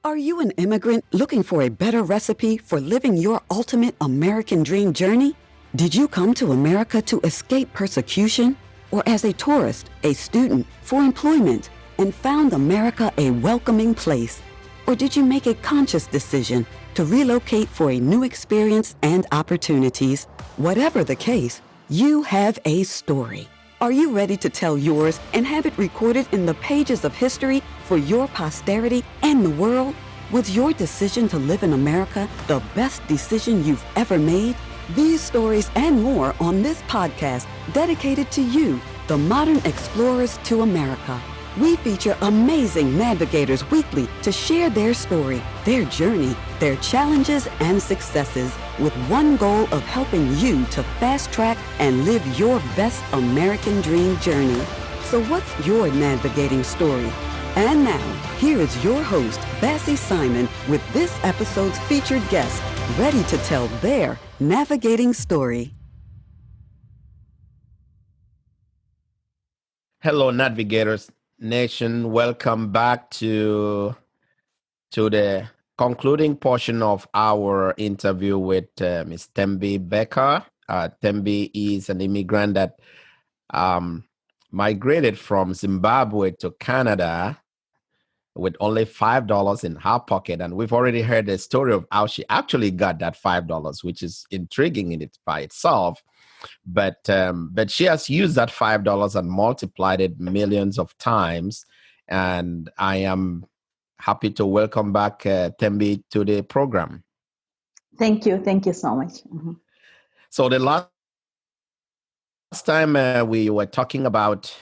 Are you an immigrant looking for a better recipe for living your ultimate American dream journey? Did you come to America to escape persecution? Or as a tourist, a student, for employment, and found America a welcoming place? Or did you make a conscious decision to relocate for a new experience and opportunities? Whatever the case, you have a story. Are you ready to tell yours and have it recorded in the pages of history for your posterity and the world? Was your decision to live in America the best decision you've ever made? These stories and more on this podcast dedicated to you, the modern explorers to America. We feature amazing Nadvigators weekly to share their story, their journey, their challenges and successes, with one goal of helping you to fast track and live your best American dream journey. So what's your navigating story? And now, here is your host, Bassey Simon, with this episode's featured guest, ready to tell their navigating story. Hello, Nadvigators Nation. Welcome back to the concluding portion of our interview with Ms. Thembi Becker. Thembi is an immigrant that migrated from Zimbabwe to Canada with only $5 in her pocket. And we've already heard the story of how she actually got that $5, which is intriguing in it by itself. But she has used that $5 and multiplied it millions of times. And I am happy to welcome back Thembi to the program. Thank you. Thank you so much. Mm-hmm. So the last time we were talking about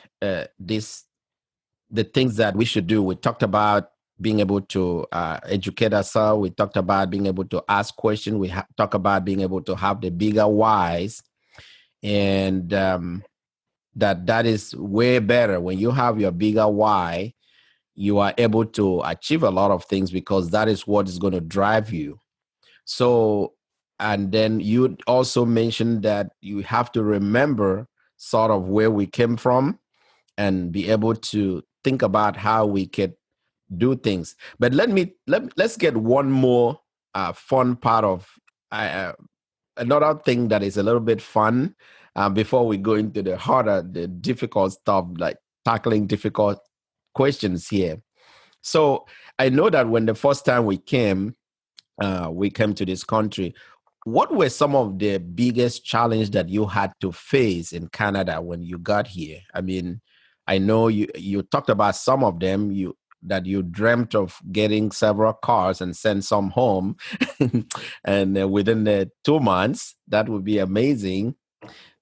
the things that we should do. We talked about being able to educate ourselves. We talked about being able to ask questions. We talked about being able to have the bigger whys. And that is way better. When you have your bigger why, you are able to achieve a lot of things because that is what is going to drive you. So, and then you also mentioned that you have to remember sort of where we came from and be able to think about how we could do things. But let's get one more fun part of another thing that is a little bit fun before we go into the difficult stuff, like tackling difficult questions here. So I know that when the first time we came to this country, what were some of the biggest challenges that you had to face in Canada when you got here? I mean, I know you talked about some of them, that you dreamt of getting several cars and send some home. And within 2 months, that would be amazing.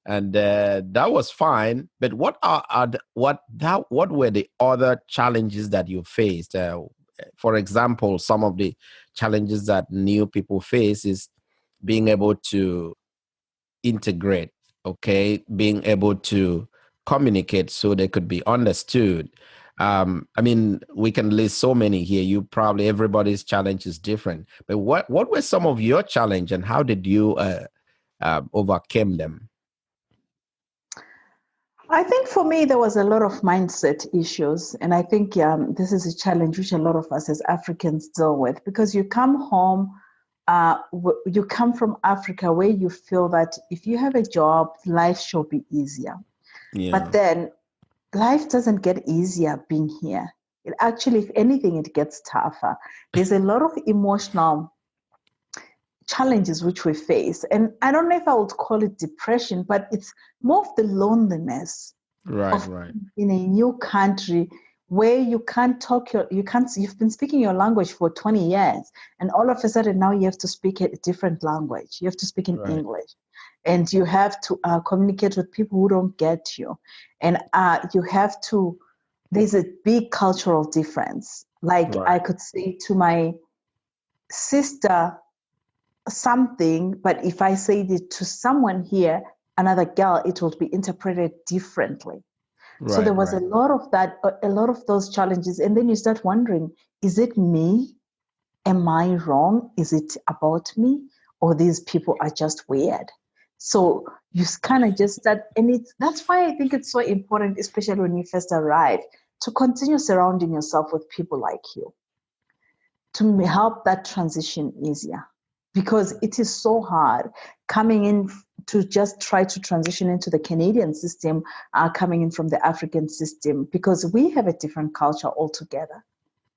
And that was fine. But what were the other challenges that you faced? For example, some of the challenges that new people face is being able to integrate, being able to communicate so they could be understood. I mean, we can list so many here. Everybody's challenge is different. But what were some of your challenge and how did you overcome them? I think for me, there was a lot of mindset issues. And I think this is a challenge which a lot of us as Africans deal with, because you come home, you come from Africa where you feel that if you have a job, life should be easier. Yeah. But then life doesn't get easier being here. It actually, if anything, it gets tougher. There's a lot of emotional challenges which we face. And I don't know if I would call it depression, but it's more of the loneliness right. in a new country where you can't talk, you've been speaking your language for 20 years, and all of a sudden now you have to speak a different language. You have to speak in English. And you have to communicate with people who don't get you. And there's a big cultural difference. Like I could say to my sister something, but if I say it to someone here, another girl, it will be interpreted differently. So there was a lot of that, a lot of those challenges. And then you start wondering, is it me? Am I wrong? Is it about me? Or these people are just weird? So you kind of just start, and that's why I think it's so important, especially when you first arrive, to continue surrounding yourself with people like you, to help that transition easier, because it is so hard coming in to just try to transition into the Canadian system, coming in from the African system, because we have a different culture altogether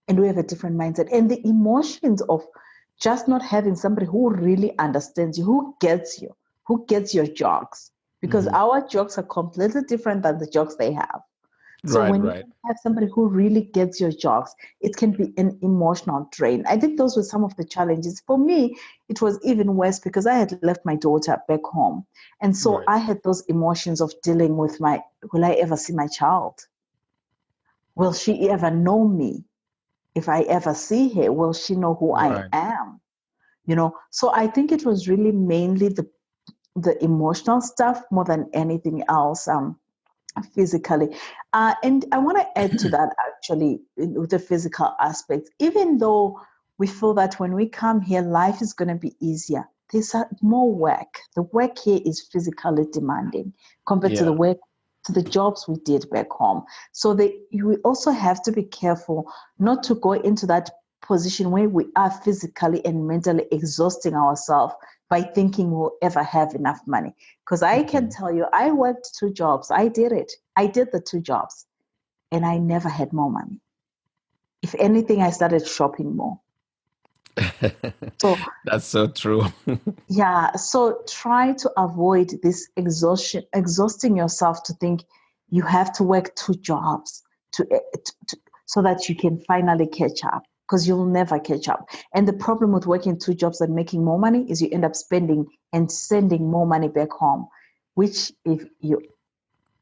and we have a different mindset. And the emotions of just not having somebody who really understands you, who gets your jokes, because our jokes are completely different than the jokes they have. So when you have somebody who really gets your jokes, it can be an emotional drain. I think those were some of the challenges. For me, it was even worse because I had left my daughter back home. And so I had those emotions of dealing with will I ever see my child? Will she ever know me? If I ever see her, will she know who I am? So I think it was really mainly the emotional stuff more than anything else. Physically. And I want to add to that actually with the physical aspect. Even though we feel that when we come here, life is going to be easier, there's more work. The work here is physically demanding compared to the jobs we did back home. So we also have to be careful not to go into that position where we are physically and mentally exhausting ourselves by thinking we'll ever have enough money. Because I can tell you, I worked 2 jobs. I did it. I did the 2 jobs and I never had more money. If anything, I started shopping more. So that's so true. Yeah. So try to avoid this exhausting yourself to think you have to work 2 jobs so that you can finally catch up, because you'll never catch up. And the problem with working 2 jobs and making more money is you end up spending and sending more money back home, which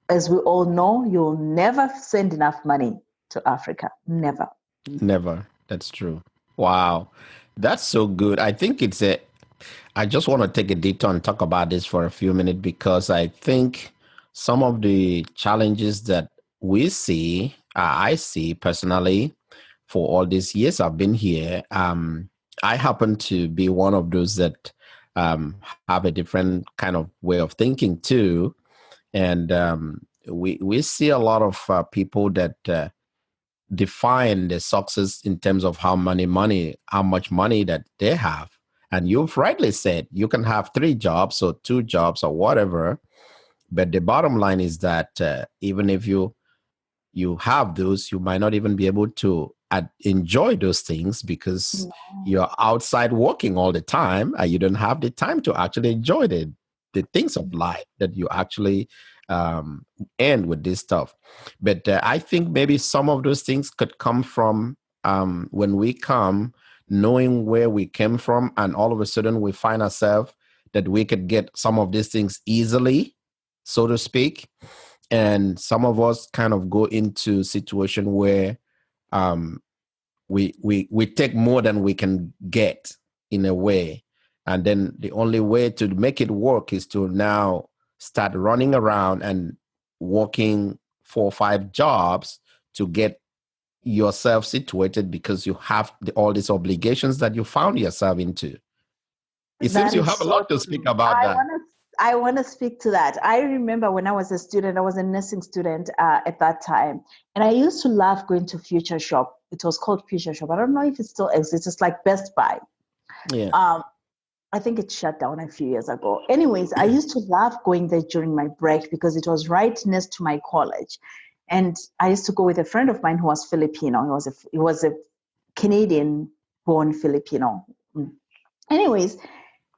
as we all know, you'll never send enough money to Africa. Never. Never. That's true. Wow. That's so good. I think I just want to take a detour and talk about this for a few minutes, because I think some of the challenges that I see personally for all these years I've been here, I happen to be one of those that have a different kind of way of thinking too. And we see a lot of people that define the success in terms of how much money that they have. And you've rightly said, you can have 3 jobs or 2 jobs or whatever. But the bottom line is that even if you have those, you might not even be able to enjoy those things because you're outside working all the time and you don't have the time to actually enjoy the things of life that you actually end with this stuff. But I think maybe some of those things could come from when we come, knowing where we came from, and all of a sudden we find ourselves that we could get some of these things easily, so to speak. And some of us kind of go into a situation where we take more than we can get in a way. And then the only way to make it work is to now start running around and working 4 or 5 jobs to get yourself situated, because you have all these obligations that you found yourself into. It seems you have a lot to speak about that. I want to speak to that. I remember when I was a student, I was a nursing student at that time. And I used to love going to Future Shop. It was called Future Shop. I don't know if it still exists. It's like Best Buy. Yeah. I think it shut down a few years ago. Anyways, I used to love going there during my break because it was right next to my college. And I used to go with a friend of mine who was Filipino. He was a Canadian-born Filipino. Anyways,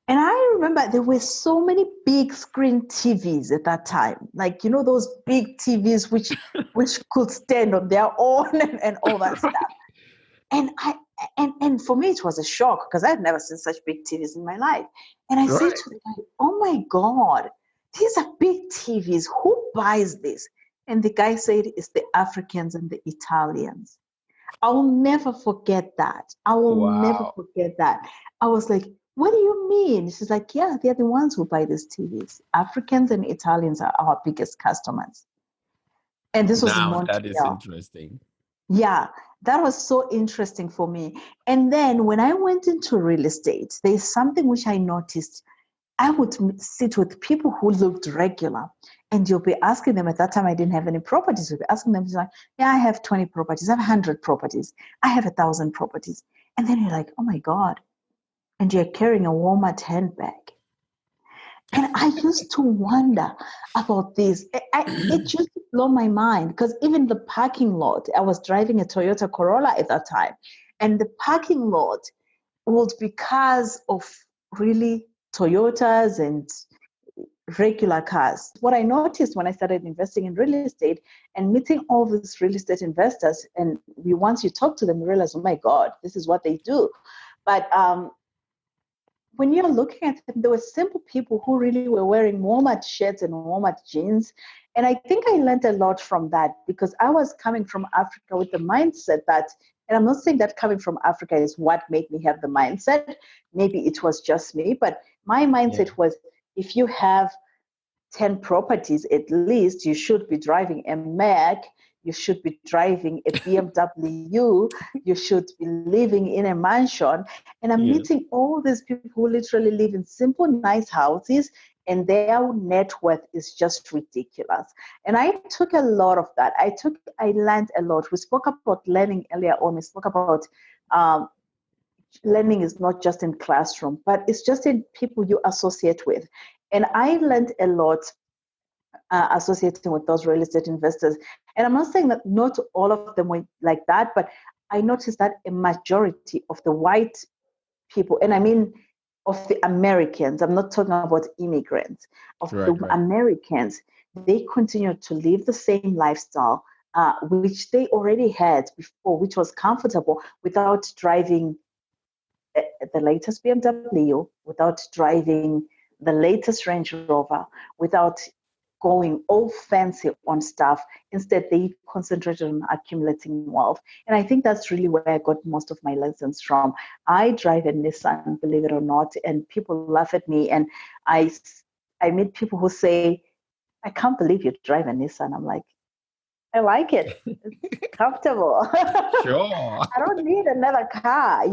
and I remember there were so many big screen TVs at that time. Like, those big TVs which could stand on their own and all that stuff. And for me, it was a shock because I had never seen such big TVs in my life. And I said to the guy, oh my God, these are big TVs. Who buys this? And the guy said, it's the Africans and the Italians. I will never forget that. I was like, what do you mean? She's like, yeah, they're the ones who buy these TVs. Africans and Italians are our biggest customers. And this was in Montreal. That is interesting. Yeah, that was so interesting for me. And then when I went into real estate, there's something which I noticed. I would sit with people who looked regular. And you'll be asking them, at that time I didn't have any properties. You'll be asking them, like, yeah, I have 20 properties. I have 100 properties. I have 1,000 properties. And then you're like, oh my God. And you're carrying a Walmart handbag. And I used to wonder about this. It used to blow my mind because even the parking lot, I was driving a Toyota Corolla at that time. And the parking lot would be cars of really Toyotas and regular cars. What I noticed when I started investing in real estate and meeting all these real estate investors, and once you talk to them, you realize, oh my God, this is what they do. But when you're looking at them, there were simple people who really were wearing Walmart shirts and Walmart jeans. And I think I learned a lot from that because I was coming from Africa with the mindset that, and I'm not saying that coming from Africa is what made me have the mindset. Maybe it was just me, but my mindset was, if you have 10 properties at least, you should be driving a Mac, you should be driving a BMW, you should be living in a mansion. And I'm meeting all these people who literally live in simple, nice houses, and their net worth is just ridiculous. And I took a lot of that. I learned a lot. We spoke about learning earlier on. We spoke about learning is not just in classroom, but it's just in people you associate with. And I learned a lot associating with those real estate investors. And I'm not saying that not all of them were like that, but I noticed that a majority of the white people, and I mean of the Americans, I'm not talking about immigrants, of the Americans, they continue to live the same lifestyle, which they already had before, which was comfortable, without driving the latest BMW, without driving the latest Range Rover, without going all fancy on stuff. Instead, they concentrated on accumulating wealth. And I think that's really where I got most of my lessons from. I drive a Nissan, believe it or not, and people laugh at me. And I meet people who say, I can't believe you drive a Nissan. I'm like, I like it. It's comfortable. Sure. I don't need another car.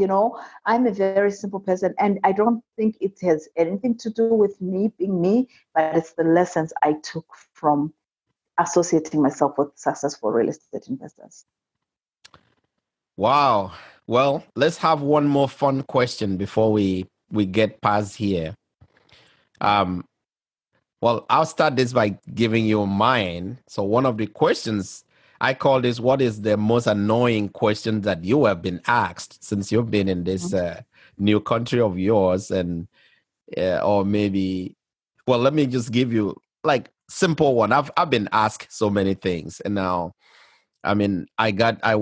I'm a very simple person, and I don't think it has anything to do with me being me, but it's the lessons I took from associating myself with successful real estate investors. Wow. Well, let's have one more fun question before we get past here. Well, I'll start this by giving you mine. So one of the questions I call this, what is the most annoying question that you have been asked since you've been in this new country of yours? And or maybe, well, let me just give you like simple one. I've been asked so many things. And now, I mean,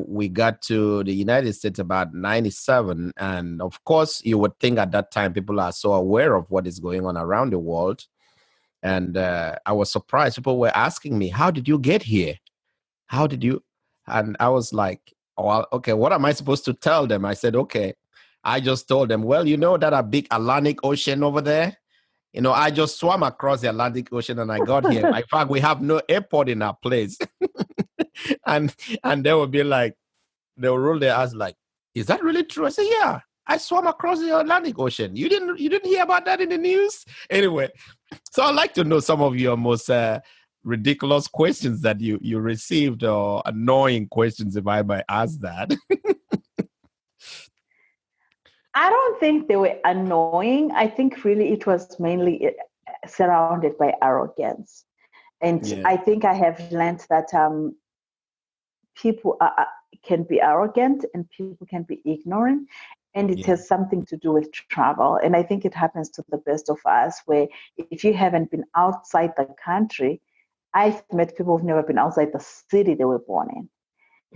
we got to the United States about 97. And of course, you would think at that time people are so aware of what is going on around the world. And I was surprised. People were asking me, how did you get here? How did you? And I was like, oh, okay, what am I supposed to tell them? I said, okay. I just told them, well, you know that a big Atlantic Ocean over there? I just swam across the Atlantic Ocean and I got here. In fact, we have no airport in our place. and they would be like, they'll roll their eyes like, is that really true? I said, yeah. I swam across the Atlantic Ocean. You didn't hear about that in the news? Anyway, so I'd like to know some of your most ridiculous questions that you received, or annoying questions, if I might ask that. I don't think they were annoying. I think really it was mainly surrounded by arrogance. And I think I have learned that people can be arrogant and people can be ignorant. And it has something to do with travel. And I think it happens to the best of us, where if you haven't been outside the country, I've met people who've never been outside the city they were born in.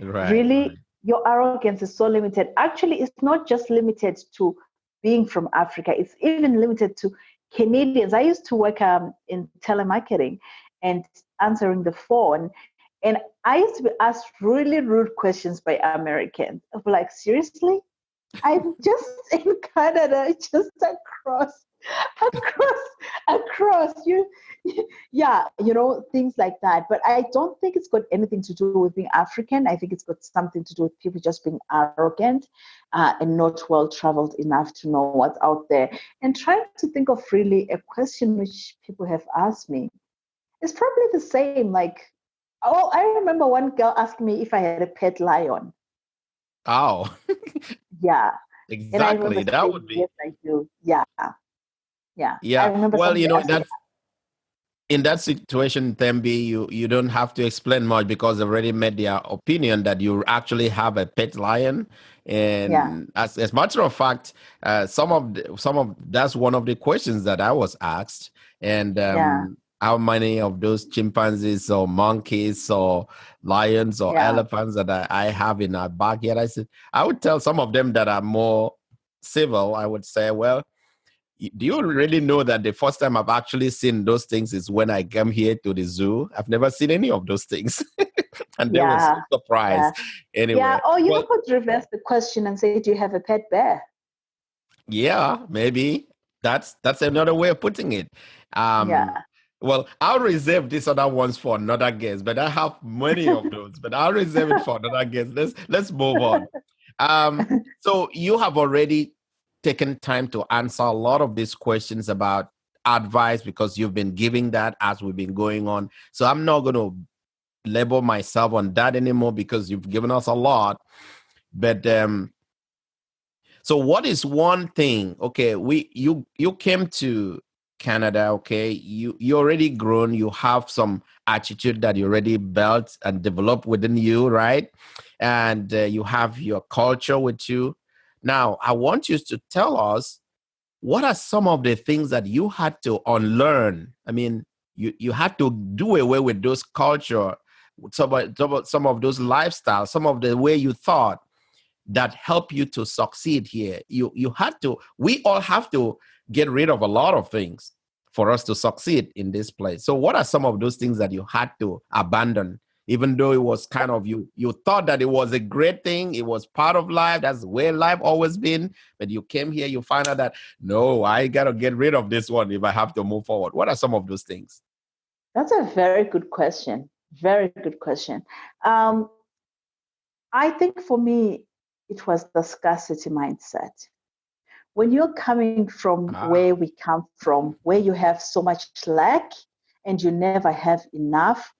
Really, your arrogance is so limited. Actually, it's not just limited to being from Africa. It's even limited to Canadians. I used to work in telemarketing and answering the phone. And I used to be asked really rude questions by Americans. I'm like, seriously? I'm just in Canada, just across you. Yeah, things like that. But I don't think it's got anything to do with being African. I think it's got something to do with people just being arrogant and not well traveled enough to know what's out there. And trying to think of really a question which people have asked me. It's probably the same. Like, oh, I remember one girl asked me if I had a pet lion. Oh, Yeah. And I remember exactly. That saying, would be, yes, I do. Yeah. Yeah. I yeah. remember Well, somebody asking. that's in that situation, Thembi, you don't have to explain much because they already made their opinion that you actually have a pet lion. Yeah. And as a matter of fact, some of that's one of the questions that I was asked. And Yeah. how many of those chimpanzees or monkeys or lions or Yeah. elephants that I have in our backyard? I said I would tell some of them that are more civil. I would say, well, do you really know that the first time I've actually seen those things is when I came here to the zoo? I've never seen any of those things. And they were so Yeah. Yeah. surprised. Yeah. Anyway, Or you well, could reverse the question and say, do you have a pet bear? yeah, maybe that's another way of putting it. Um, Yeah. well, I'll reserve these other ones for another guest, but I have many of those, but I'll reserve it for another guest. Let's move on. So you have already taken time to answer a lot of these questions about advice because you've been giving that as we've been going on. So I'm not going to label myself on that anymore because you've given us a lot. But so what is one thing? Okay, you came to Canada, okay? You already grown, you have some attitude that you already built and developed within you, right? And you have your culture with you. Now, I want you to tell us what are some of the things that you had to unlearn? I mean, you had to do away with those culture, some of those lifestyles, some of the way you thought that help you to succeed here. You had to, we all have to get rid of a lot of things for us to succeed in this place. So what are some of those things that you had to abandon, even though it was kind of you thought that it was a great thing, it was part of life, that's the way life always been, but you came here, you find out that no, I gotta get rid of this one if I have to move forward. What are some of those things? That's a very good question. Very good question. Um, I think for me, it was the scarcity mindset. When you're coming from Ah, where we come from, where you have so much lack and you never have enough,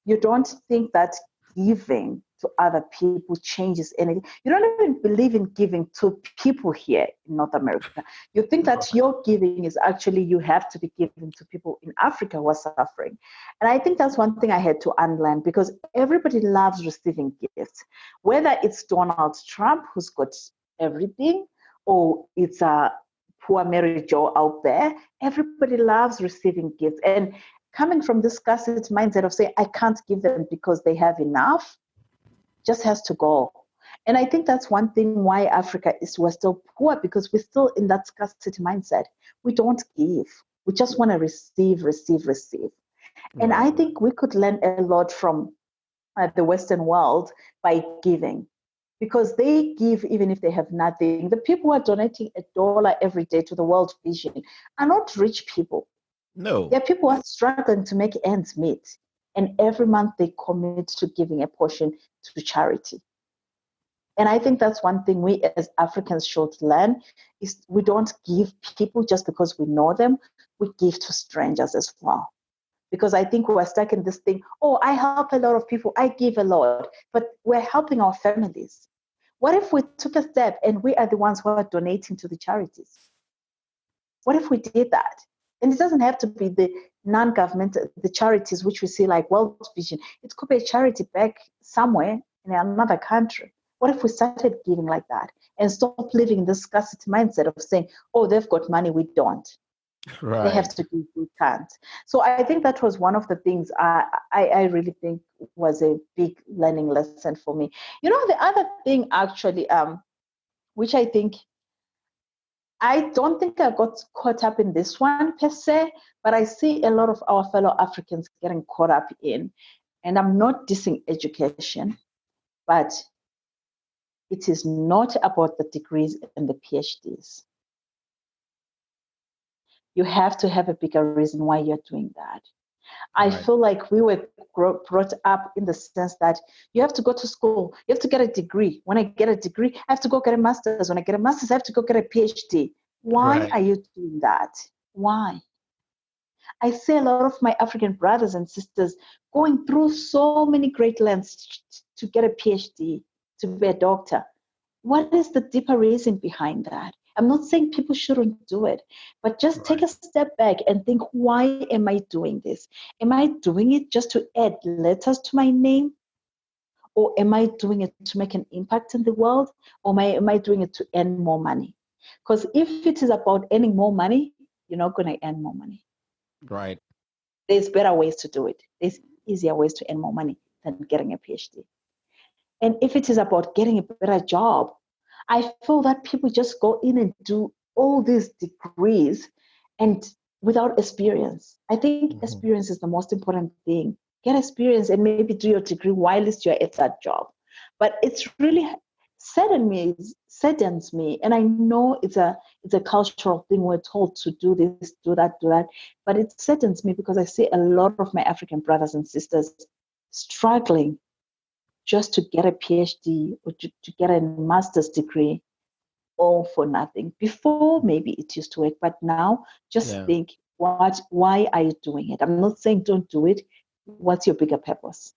you don't think that giving to other people changes anything. You don't even believe in giving to people here in North America. You think that your giving is actually you have to be giving to people in Africa who are suffering. And I think that's one thing I had to unlearn because everybody loves receiving gifts, whether it's Donald Trump who's got everything or it's a poor Mary Jo out there. Everybody loves receiving gifts. And coming from this scarcity mindset of saying, I can't give them because they have enough, just has to go. And I think that's one thing why Africa we're still poor because we're still in that scarcity mindset. We don't give. We just want to receive, receive, receive. And I right. think we could learn a lot from the Western world by giving because they give even if they have nothing. The people who are donating $1 every day to the World Vision are not rich people. No. There are people who are struggling to make ends meet. And every month they commit to giving a portion to charity. And I think that's one thing we as Africans should learn is we don't give people just because we know them. We give to strangers as well. Because I think we're stuck in this thing, oh, I help a lot of people, I give a lot, but we're helping our families. What if we took a step and we are the ones who are donating to the charities? What if we did that? And it doesn't have to be the non-government, the charities which we see like World Vision. It could be a charity back somewhere in another country. What if we started giving like that and stop living in this scarcity mindset of saying, oh, they've got money, we don't. They have Right. to give, we can't. So I think that was one of the things I really think was a big learning lesson for me. You know, the other thing actually, which I think I don't think I got caught up in this one per se, but I see a lot of our fellow Africans getting caught up in, and I'm not dissing education, but it is not about the degrees and the PhDs. You have to have a bigger reason why you're doing that. I Right. feel like we were brought up in the sense that you have to go to school, you have to get a degree. When I get a degree, I have to go get a master's. When I get a master's, I have to go get a PhD. Why Right. are you doing that? Why? I see a lot of my African brothers and sisters going through so many great lengths to get a PhD, to be a doctor. What is the deeper reason behind that? I'm not saying people shouldn't do it, but just take a step back and think, why am I doing this? Am I doing it just to add letters to my name? Or am I doing it to make an impact in the world? Or am I doing it to earn more money? Because if it is about earning more money, you're not going to earn more money. Right. There's better ways to do it. There's easier ways to earn more money than getting a PhD. And if it is about getting a better job, I feel that people just go in and do all these degrees and without experience. I think experience is the most important thing. Get experience and maybe do your degree while you're at that job. But it's really saddens me. And I know it's a cultural thing. We're told to do this, do that. But it saddens me because I see a lot of my African brothers and sisters struggling just to get a PhD or to get a master's degree, all for nothing. Before, maybe it used to work, but now just think, why are you doing it? I'm not saying don't do it. What's your bigger purpose?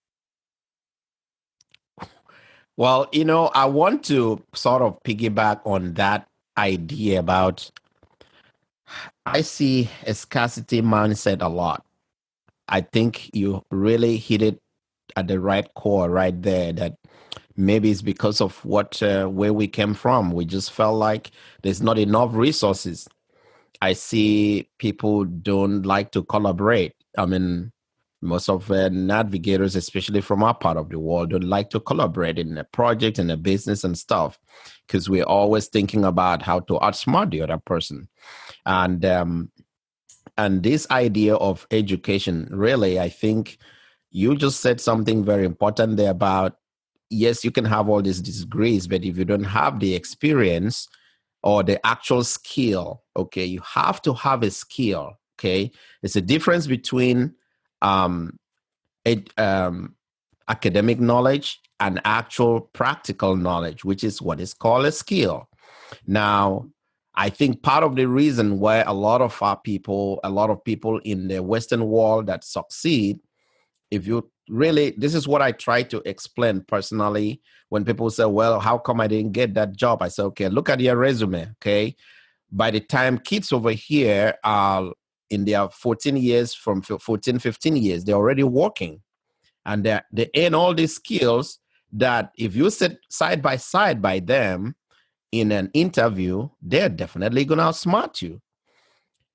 Well, I want to sort of piggyback on that idea about, I see a scarcity mindset a lot. I think you really hit it at the right core right there, that maybe it's because of where we came from. We just felt like there's not enough resources. I see people don't like to collaborate. I mean, most of navigators, especially from our part of the world, don't like to collaborate in a project, in a business and stuff, because we're always thinking about how to outsmart the other person. And this idea of education, really, I think you just said something very important there about, yes, you can have all these degrees, but if you don't have the experience or the actual skill, okay, you have to have a skill, okay? There's a difference between academic knowledge and actual practical knowledge, which is what is called a skill. Now, I think part of the reason why a lot of people in the Western world that succeed, if you really, this is what I try to explain personally when people say, well, how come I didn't get that job? I say, okay, look at your resume, okay? By the time kids over here are in their 14 years, from 14, 15 years, they're already working. And they earn all these skills that if you sit side by side by them in an interview, they're definitely going to outsmart you.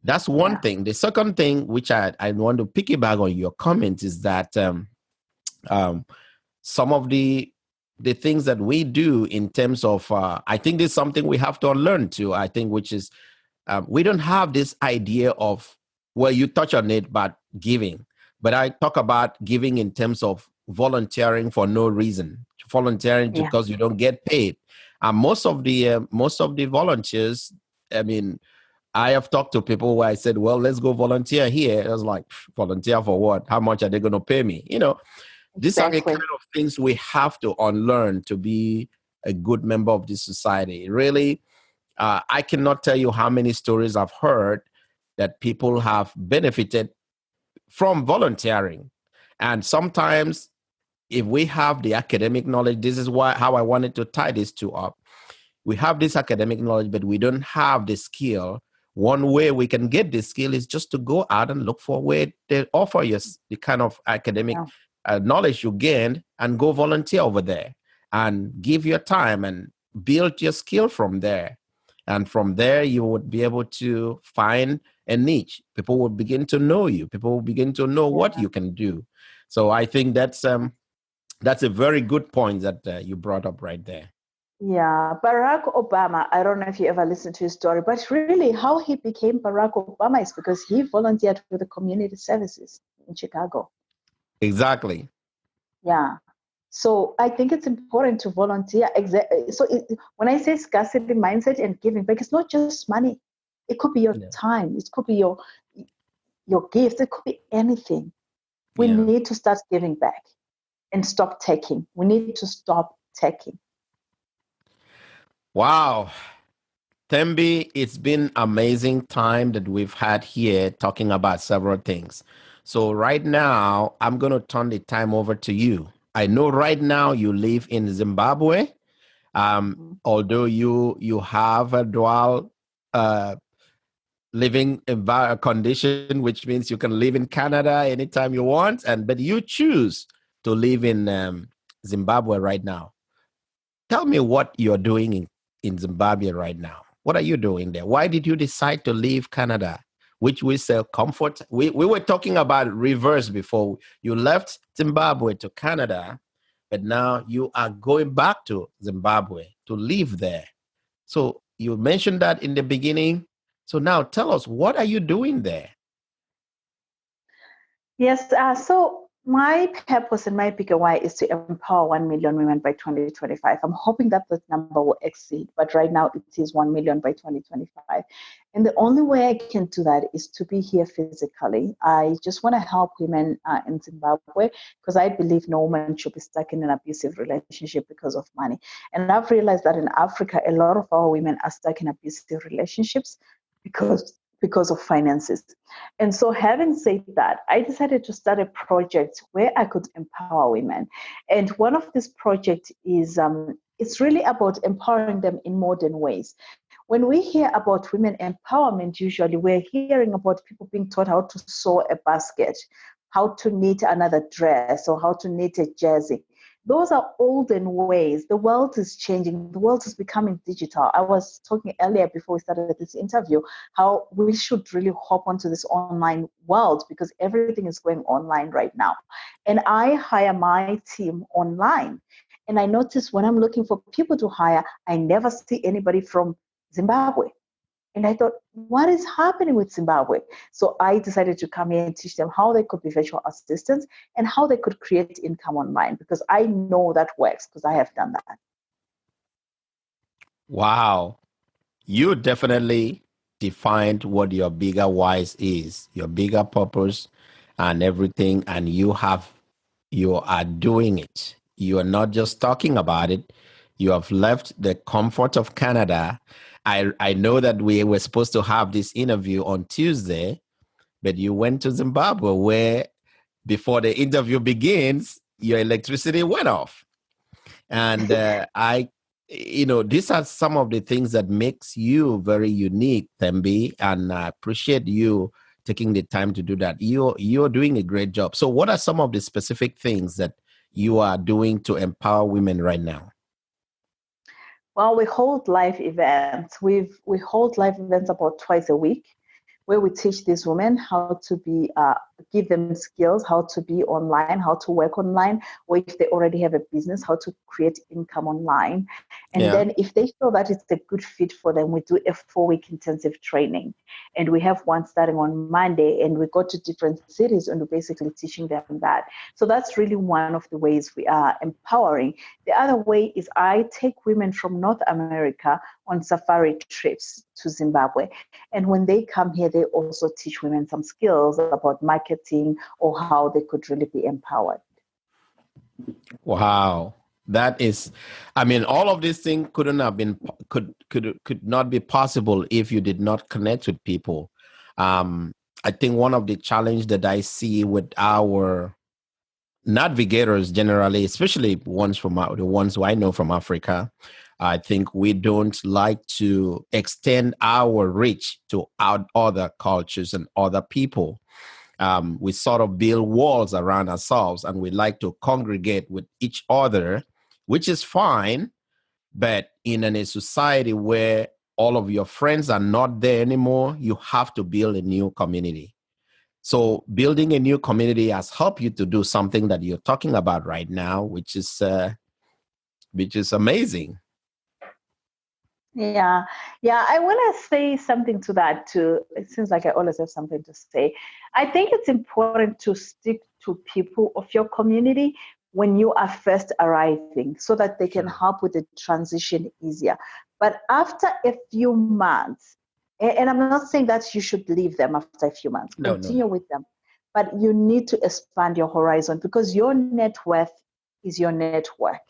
That's one thing. The second thing, which I want to piggyback on your comments, is that some of the things that we do in terms of, I think this is something we have to learn too, I think, which is we don't have this idea of, well, you touch on it, but giving. But I talk about giving in terms of volunteering for no reason, volunteering because you don't get paid. And most of the volunteers, I mean, I have talked to people where I said, well, let's go volunteer here. I was like, volunteer for what? How much are they going to pay me? These are the kind of things we have to unlearn to be a good member of this society. Really, I cannot tell you how many stories I've heard that people have benefited from volunteering. And sometimes if we have the academic knowledge, this is how I wanted to tie these two up. We have this academic knowledge, but we don't have the skill. One way we can get this skill is just to go out and look for where they offer you the kind of academic knowledge you gained, and go volunteer over there and give your time and build your skill from there. And from there, you would be able to find a niche. People will begin to know you. People will begin to know what you can do. So I think that's a very good point that you brought up right there. Yeah, Barack Obama, I don't know if you ever listened to his story, but really how he became Barack Obama is because he volunteered with the community services in Chicago. Exactly. Yeah. So I think it's important to volunteer. So when I say scarcity mindset and giving back, it's not just money. It could be your time. It could be your gift. It could be anything. We need to start giving back and stop taking. We need to stop taking. Wow. Thembi, it's been amazing time that we've had here talking about several things. So right now, I'm going to turn the time over to you. I know right now you live in Zimbabwe. Although you have a dual uh, living condition, which means you can live in Canada anytime you want, but you choose to live in Zimbabwe right now. Tell me what you're doing in Zimbabwe right now. What are you doing there? Why did you decide to leave Canada, which we say comfort? We were talking about reverse before. You left Zimbabwe to Canada, but now you are going back to Zimbabwe to live there. So you mentioned that in the beginning. So now tell us, what are you doing there? Yes, so my purpose and my bigger why is to empower 1 million women by 2025. I'm hoping that the number will exceed, but right now it is 1 million by 2025. And the only way I can do that is to be here physically. I just want to help women in Zimbabwe because I believe no woman should be stuck in an abusive relationship because of money. And I've realized that in Africa, a lot of our women are stuck in abusive relationships because of finances. And so having said that, I decided to start a project where I could empower women. And one of these projects is it's really about empowering them in modern ways. When we hear about women empowerment, usually we're hearing about people being taught how to sew a basket, how to knit another dress, or how to knit a jersey. Those are olden ways. The world is changing. The world is becoming digital. I was talking earlier before we started this interview how we should really hop onto this online world because everything is going online right now. And I hire my team online. And I notice when I'm looking for people to hire, I never see anybody from Zimbabwe. And I thought, what is happening with Zimbabwe? So I decided to come here and teach them how they could be virtual assistants and how they could create income online because I know that works because I have done that. Wow. You definitely defined what your bigger whys is, your bigger purpose and everything. And you are doing it. You are not just talking about it. You have left the comfort of Canada. I know that we were supposed to have this interview on Tuesday, but you went to Zimbabwe where before the interview begins, your electricity went off. And these are some of the things that makes you very unique, Thembi, and I appreciate you taking the time to do that. You're doing a great job. So what are some of the specific things that you are doing to empower women right now? Well, we hold live events. We hold live events about twice a week where we teach these women how to be, give them skills, how to be online, how to work online, or if they already have a business, how to create income online. And then if they feel that it's a good fit for them, we do a 4-week intensive training. And we have one starting on Monday, and we go to different cities and we're basically teaching them that. So that's really one of the ways we are empowering. The other way is I take women from North America on safari trips to Zimbabwe. And when they come here, they also teach women some skills about marketing or how they could really be empowered. Wow. That is, all of these things could not be possible if you did not connect with people. I think one of the challenge that I see with our navigators generally, especially the ones who I know from Africa, I think we don't like to extend our reach to other cultures and other people. We sort of build walls around ourselves and we like to congregate with each other, which is fine. But in a society where all of your friends are not there anymore, you have to build a new community. So building a new community has helped you to do something that you're talking about right now, which is amazing. Yeah. I want to say something to that too. It seems like I always have something to say. I think it's important to stick to people of your community when you are first arriving so that they can help with the transition easier. But after a few months, and I'm not saying that you should leave them after a few months, continue with them, but you need to expand your horizon because your net worth is your network.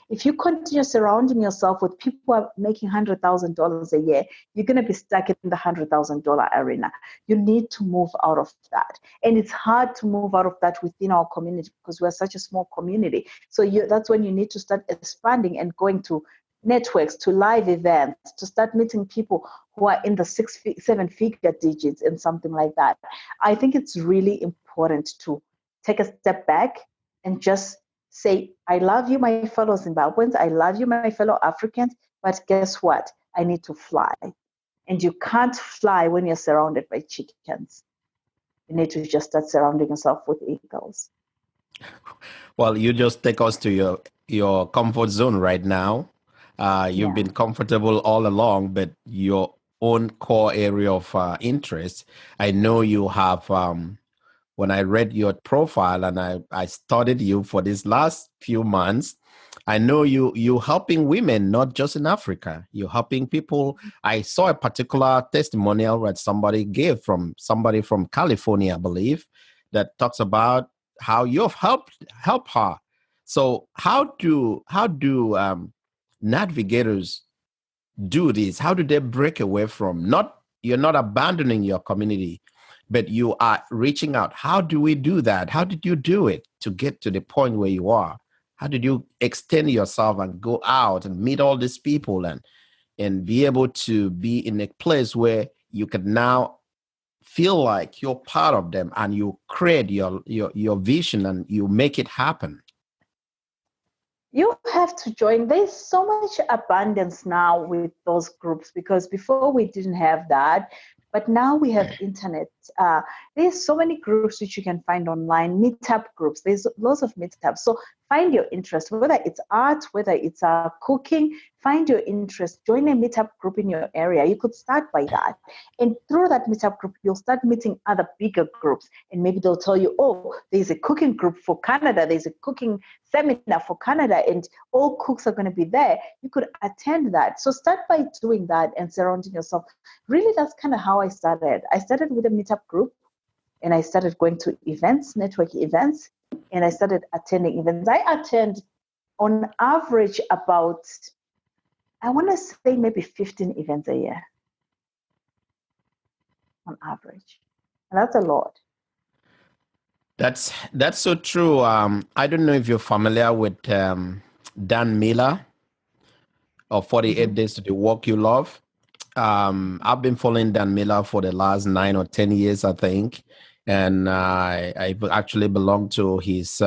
If you continue surrounding yourself with people who are making $100,000 a year, you're going to be stuck in the $100,000 arena. You need to move out of that. And it's hard to move out of that within our community because we're such a small community. So that's when you need to start expanding and going to networks, to live events, to start meeting people who are in the 7-figure digits and something like that. I think it's really important to take a step back and just say, I love you, my fellow Zimbabweans. I love you, my fellow Africans. But guess what? I need to fly. And you can't fly when you're surrounded by chickens. You need to just start surrounding yourself with eagles. Well, you just take us to your comfort zone right now. You've been comfortable all along, but your own core area of interest, I know you have, when I read your profile and I studied you for these last few months, I know you helping women, not just in Africa. You're helping people. I saw a particular testimonial that somebody gave from somebody from California, I believe, that talks about how you've helped her. So how do Nadvigators do this? How do they break away from you're not abandoning your community, but you are reaching out? How do we do that? How did you do it to get to the point where you are? How did you extend yourself and go out and meet all these people and be able to be in a place where you can now feel like you're part of them and you create your vision and you make it happen? You have to join. There's so much abundance now with those groups because before we didn't have that, but now we have internet. There's so many groups which you can find online, meetup groups. There's lots of meetups. So find your interest, whether it's art, whether it's cooking, find your interest. Join a meetup group in your area. You could start by that. And through that meetup group, you'll start meeting other bigger groups. And maybe they'll tell you, oh, there's a cooking group for Canada. There's a cooking seminar for Canada, and all cooks are going to be there. You could attend that. So start by doing that and surrounding yourself. Really, that's kind of how I started. I started with a meetup group, and I started going to events, network events, and I started attending events. I attend on average about, I want to say maybe 15 events a year on average. And that's a lot. That's so true. I don't know if you're familiar with Dan Miller of 48 Days to the Work You Love. I've been following Dan Miller for the last 9 or 10 years, I think. And I actually belong to his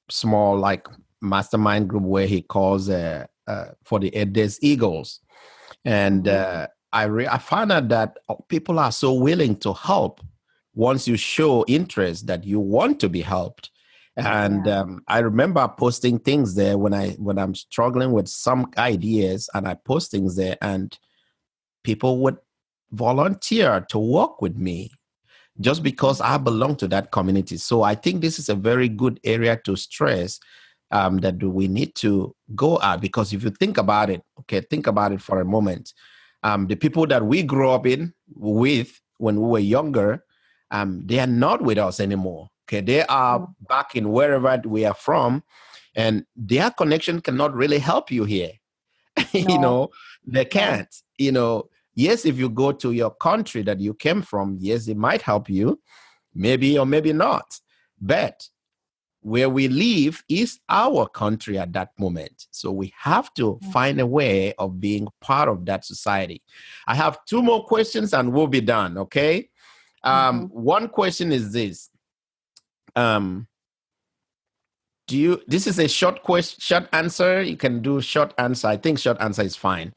small like mastermind group where he calls 48 Days Eagles. And I found out that people are so willing to help once you show interest that you want to be helped. And I remember posting things there when I'm struggling with some ideas, and I post things there, and people would volunteer to work with me just because I belong to that community. So I think this is a very good area to stress that we need to go at, because if you think about it, think about it for a moment. The people that we grew up with when we were younger, they are not with us anymore. Okay, they are back in wherever we are from, and their connection cannot really help you here. No. They can't. Yes, if you go to your country that you came from, yes, it might help you, maybe or maybe not. But where we live is our country at that moment. So we have to find a way of being part of that society. I have 2 more questions and we'll be done, okay? One question is this. This is a short answer. You can do short answer. I think short answer is fine.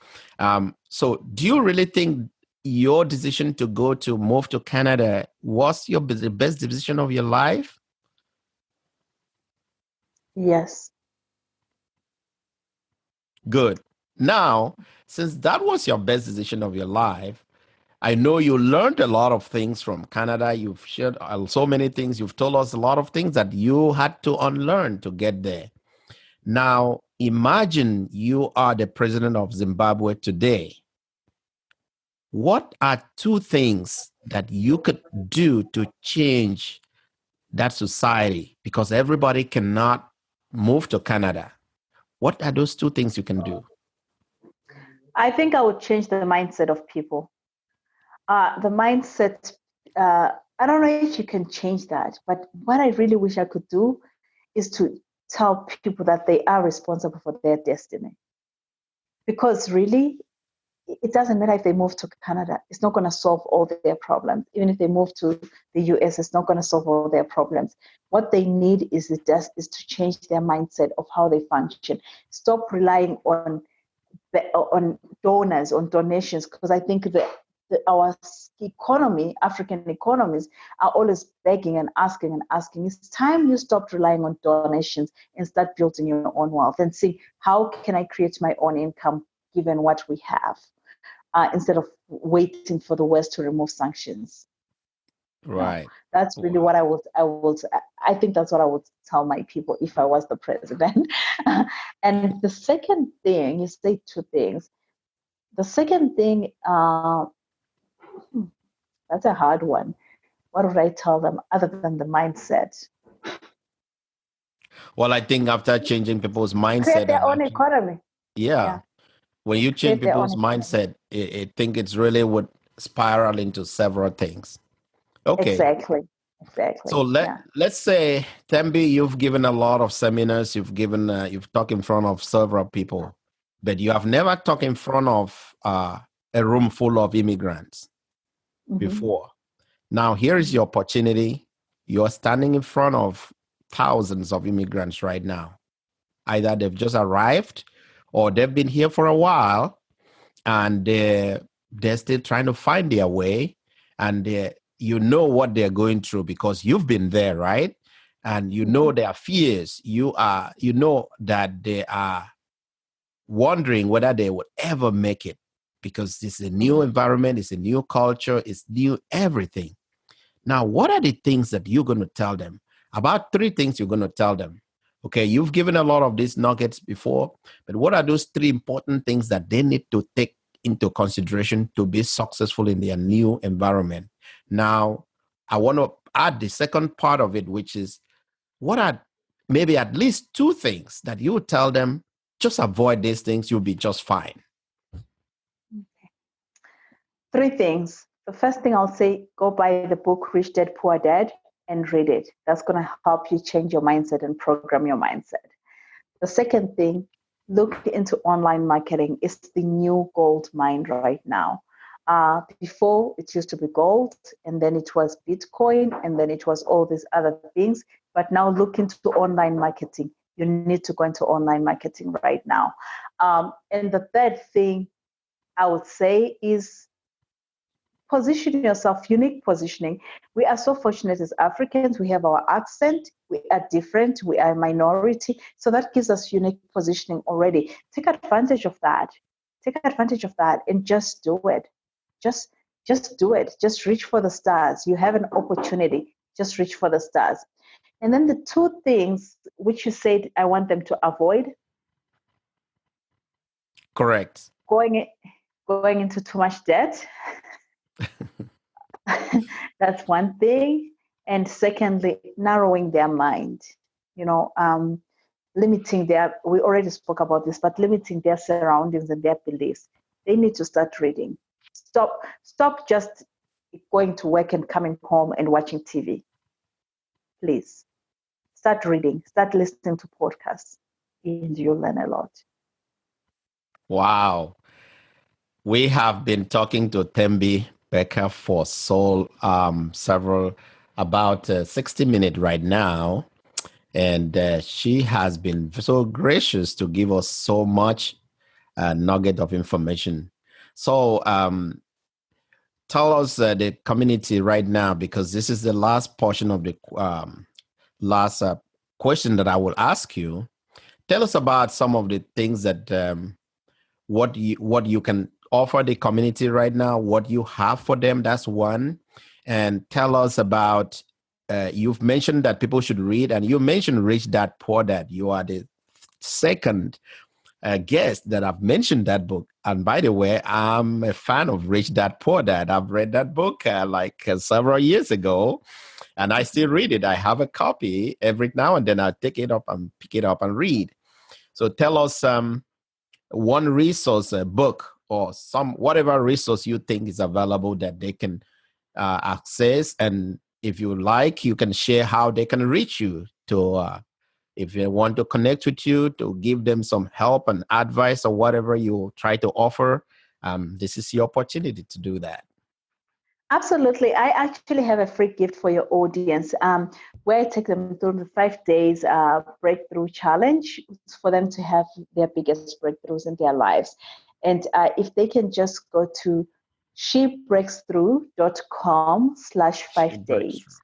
So do you really think your decision to move to Canada was the best decision of your life? Yes. Good. Now, since that was your best decision of your life, I know you learned a lot of things from Canada. You've shared so many things. You've told us a lot of things that you had to unlearn to get there. Now, imagine you are the president of Zimbabwe today. What are 2 things that you could do to change that society? Because everybody cannot move to Canada, what are those two things you can do? I think I would change the mindset of people. The mindset, I don't know if you can change that, but what I really wish I could do is to tell people that they are responsible for their destiny. Because really, it doesn't matter if they move to Canada, it's not going to solve all their problems. Even if they move to the US, it's not going to solve all their problems. What they need is to change their mindset of how they function. Stop relying on donors, on donations, because I think that our economy, African economies, are always begging and asking and asking. It's time you stop relying on donations and start building your own wealth and see how can I create my own income given what we have, instead of waiting for the West to remove sanctions. Right. That's really what I think that's what I would tell my people if I was the president. And the second thing, you say two things. The second thing, that's a hard one. What would I tell them other than the mindset? Well, I think after changing people's mindset, Create their own economy. Yeah. When you change people's mindset, I think it's really would spiral into several things. Okay. Exactly. So let's say, Thembi, you've given a lot of seminars, you've talked in front of several people, but you have never talked in front of a room full of immigrants before. Now, here is your opportunity. You're standing in front of thousands of immigrants right now. Either they've just arrived or they've been here for a while and they're still trying to find their way, and you know what they're going through because you've been there, right? And you know their fears. You know that they are wondering whether they would ever make it because it's a new environment, it's a new culture, it's new everything. Now, what are the things that you're going to tell them? About 3 things you're going to tell them. Okay, you've given a lot of these nuggets before, but what are those 3 important things that they need to take into consideration to be successful in their new environment? Now, I want to add the second part of it, which is what are maybe at least 2 things that you would tell them, just avoid these things, you'll be just fine. 3 things. The first thing I'll say, go buy the book, Rich Dad, Poor Dad, and read it. That's going to help you change your mindset and program your mindset. The second thing, look into online marketing. It's the new gold mine right now. Before, it used to be gold, and then it was Bitcoin, and then it was all these other things. But now look into online marketing. You need to go into online marketing right now. And the third thing I would say is position yourself, unique positioning. We are so fortunate as Africans. We have our accent. We are different. We are a minority. So that gives us unique positioning already. Take advantage of that. Take advantage of that and just do it. Just do it. Just reach for the stars. You have an opportunity. Just reach for the stars. And then the 2 things which you said I want them to avoid. Correct. Going into too much debt. That's one thing. And secondly, narrowing their mind, limiting we already spoke about this, but limiting their surroundings and their beliefs. They need to start reading. Stop just going to work and coming home and watching TV. Please start reading, start listening to podcasts, and you'll learn a lot. Wow. We have been talking to Thembi Becker for about 60 minutes right now. And she has been so gracious to give us so much nugget of information. So tell us the community right now, because this is the last portion of the last question that I will ask you. Tell us about some of the things that what you can offer the community right now, what you have for them. That's one. And tell us about, you've mentioned that people should read, and you mentioned Rich Dad, Poor Dad. You are the second guest that I've mentioned that book. And by the way, I'm a fan of Rich Dad, Poor Dad. I've read that book several years ago. And I still read it. I have a copy every now and then. I take it up and pick it up and read. So tell us one resource, a book, or some whatever resource you think is available that they can access. And if you like, you can share how they can reach you to if they want to connect with you, to give them some help and advice or whatever you try to offer. This is your opportunity to do that. Absolutely. I actually have a free gift for your audience where I take them through the 5 days breakthrough challenge for them to have their biggest breakthroughs in their lives. And if they can just go to shebreakthrough.com/5 days.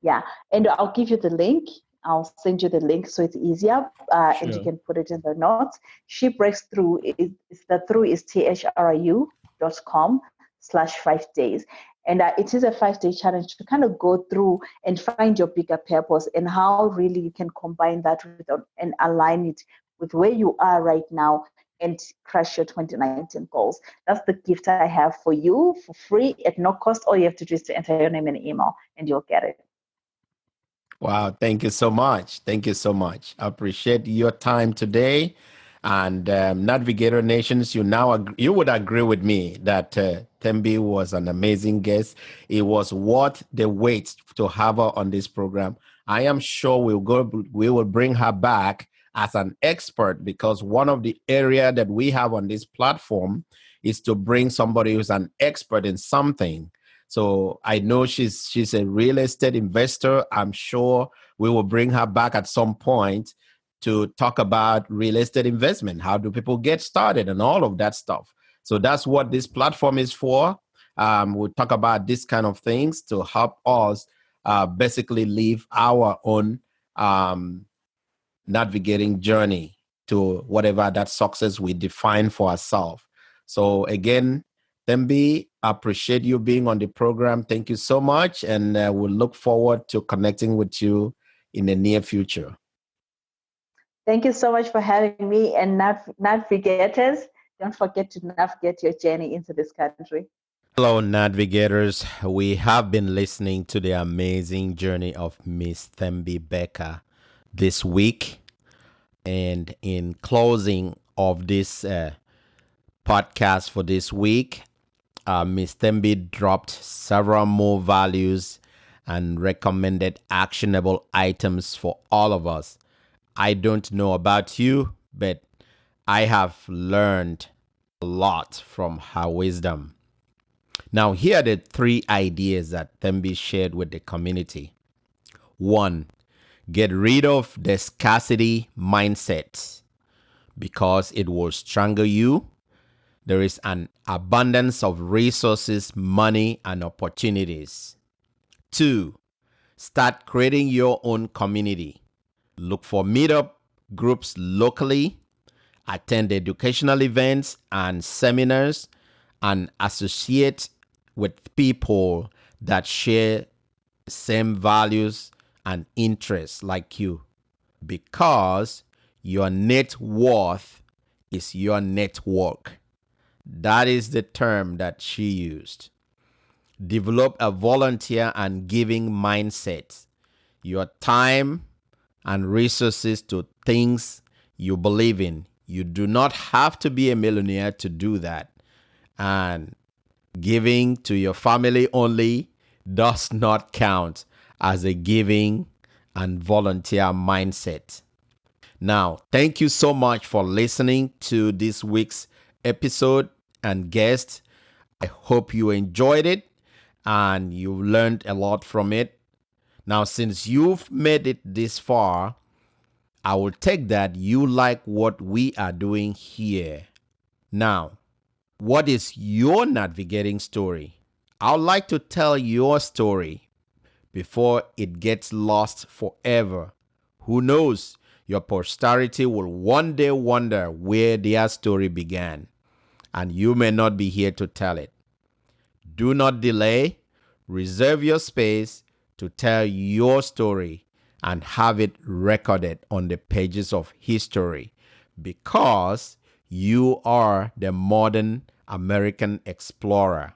Yeah. And I'll give you the link. I'll send you the link so it's easier and you can put it in the notes. She Breaks Through is the through is thru.com/5 days. And it is a 5-day challenge to kind of go through and find your bigger purpose and how really you can combine that with and align it with where you are right now and crush your 2019 goals. That's the gift I have for you for free at no cost. All you have to do is to enter your name and email and you'll get it. Wow. Thank you so much. Thank you so much. I appreciate your time today. And Navigator Nations, you would agree with me that Thembi was an amazing guest. It was worth the wait to have her on this program. I am sure we will bring her back as an expert, because one of the area that we have on this platform is to bring somebody who's an expert in something. So I know she's a real estate investor. I'm sure we will bring her back at some point to talk about real estate investment. How do people get started and all of that stuff? So that's what this platform is for. We'll talk about this kind of things to help us basically live our own navigating journey to whatever that success we define for ourselves. So again, Thembi, I appreciate you being on the program. Thank you so much. And we'll look forward to connecting with you in the near future. Thank you so much for having me. And navigators, don't forget to navigate your journey into this country. Hello, Navigators. We have been listening to the amazing journey of Miss Thembi Becker this week. And in closing of this podcast for this week, Miss Thembi dropped several more values and recommended actionable items for all of us. I don't know about you, but I have learned a lot from her wisdom. Now, here are the 3 ideas that Thembi shared with the community. 1, get rid of the scarcity mindset because it will strangle you. There is an abundance of resources, money, and opportunities. 2, start creating your own community. Look for meetup groups locally, attend educational events and seminars, and associate with people that share the same values and interests like you, because your net worth is your network. That is the term that she used. Develop a volunteer and giving mindset. Your time and resources to things you believe in. You do not have to be a millionaire to do that. And giving to your family only does not count as a giving and volunteer mindset. Now, thank you so much for listening to this week's episode and guest. I hope you enjoyed it and you learned a lot from it. Now, since you've made it this far, I will take that you like what we are doing here. Now, what is your navigating story? I would like to tell your story before it gets lost forever. Who knows? Your posterity will one day wonder where their story began, and you may not be here to tell it. Do not delay. Reserve your space to tell your story and have it recorded on the pages of history, because you are the modern American explorer.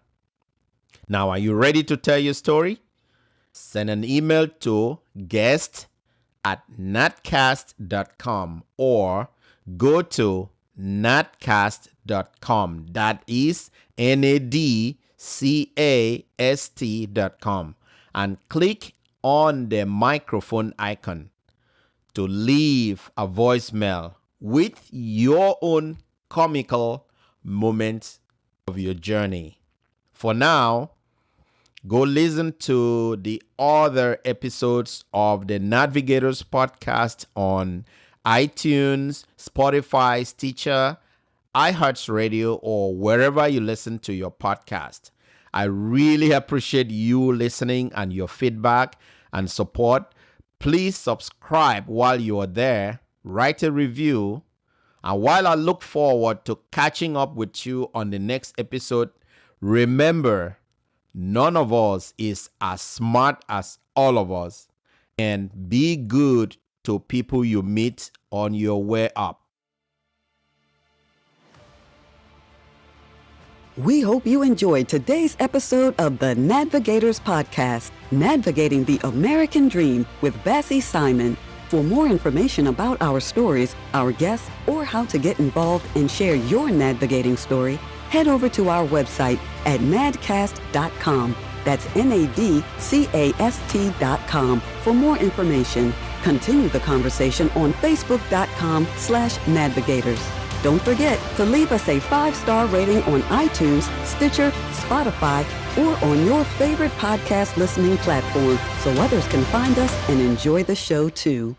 Now, are you ready to tell your story? send an email to guest@nadcast.com or go to nadcast.com. That is NADCAST.com, and click on the microphone icon to leave a voicemail with your own comical moments of your journey. For now, go listen to the other episodes of the Nadvigators Podcast on iTunes, Spotify, Stitcher, iHeartRadio, or wherever you listen to your podcast. I really appreciate you listening and your feedback and support. Please subscribe while you are there, write a review, and while I look forward to catching up with you on the next episode, remember, none of us is as smart as all of us, and be good to people you meet on your way up. We hope you enjoyed today's episode of the Nadvigators Podcast, Navigating the American Dream with Bassey Simon. For more information about our stories, our guests, or how to get involved and share your Nadvigating story, head over to our website at nadcast.com. That's NADCAST.com for more information. Continue the conversation on Facebook.com/Nadvigators. Don't forget to leave us a 5-star rating on iTunes, Stitcher, Spotify, or on your favorite podcast listening platform so others can find us and enjoy the show too.